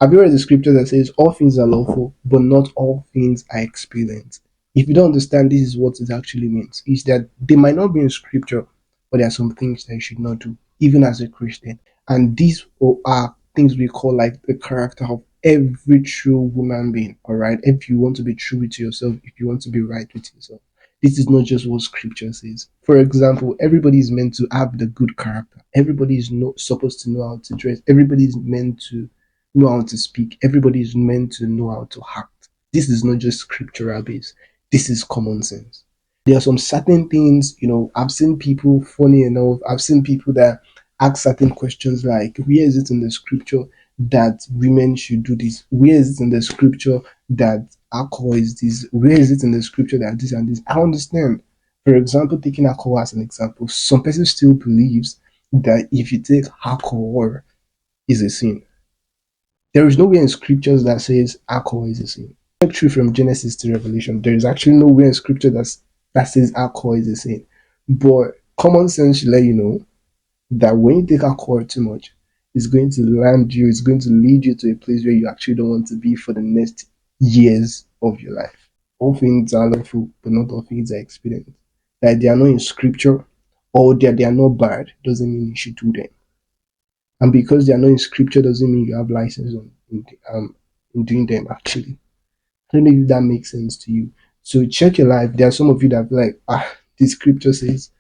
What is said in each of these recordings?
Have you read the scripture that says all things are lawful, but not all things are expedient? If you don't understand, this is what it actually means. Is that they might not be in scripture, but there are some things that you should not do, even as a Christian. And these are things we call like the character of every true human being. All right. If you want to be true with yourself, if you want to be right with yourself, this is not just what scripture says. For example, everybody is meant to have the good character. Everybody is not supposed to know how to dress. Everybody is meant to know how to speak. Everybody is meant to know how to act. This is not just scriptural based. This is common sense. There are some certain things, I've seen people, funny enough, I've seen people that ask certain questions like, where is it in the scripture that women should do this? Where is it in the scripture that alcohol is this? Where is it in the scripture that this and this? I understand. For example, taking alcohol as an example, some person still believes that if you take alcohol is a sin. There is nowhere in scriptures that says alcohol is a sin. Check through from Genesis to Revelation. There is actually nowhere in scripture that says alcohol is a sin. But common sense should let you know that when you take alcohol too much, it's going to it's going to lead you to a place where you actually don't want to be for the next years of your life. All things are lawful, but not all things are expedient. That they are not in scripture or that they are not bad doesn't mean you should do them. And because they are not in scripture doesn't mean you have license in doing them actually. I don't know if that makes sense to you. So check your life. There are some of you that be like, this scripture says,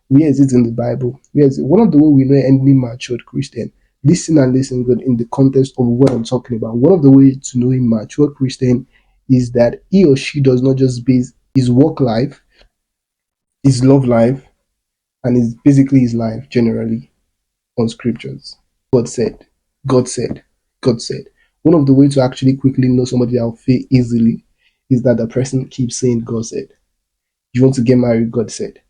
where is it in the Bible? Where is it? One of the way we know any matured Christian, listen and listen good in the context of what I'm talking about. One of the ways to know a mature Christian is that he or she does not just base his work life, his love life, and his basically his life generally on scriptures. God said, God said, God said. One of the ways to actually quickly know somebody that will fail easily is that the person keeps saying God said. You want to get married, God said.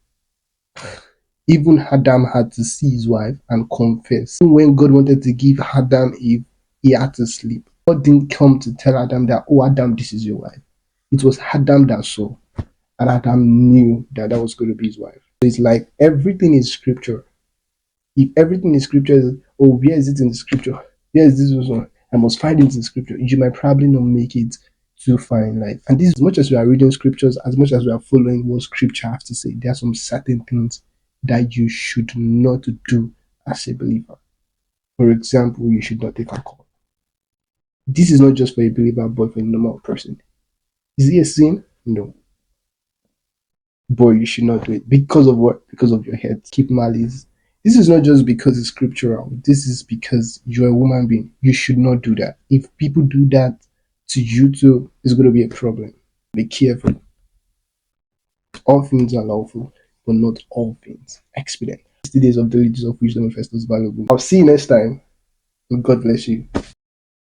Even Adam had to see his wife and confess. Even when God wanted to give Adam Eve, he had to sleep. God didn't come to tell Adam that, oh, Adam, this is your wife. It was Adam that saw. And Adam knew that that was going to be his wife. So it's like everything is scripture. If everything in scripture is, oh, where is it in the scripture? Where is this one? I must find it in scripture. You might probably not make it too far in life. And this, as much as we are reading scriptures, as much as we are following what scripture has to say, there are some certain things that you should not do as a believer. For example, you should not take alcohol. This is not just for a believer, but for a normal person. Is it a sin? No. But you should not do it. Because of what? Because of your head. Keep malice. This is not just because it's scriptural. This is because you're a human being. You should not do that. If people do that to you too, it's going to be a problem. Be careful. All things are lawful, but not all things expedient. 60 days of the Leaders of Wisdom and Festus Balogun. I'll see you next time. God bless you.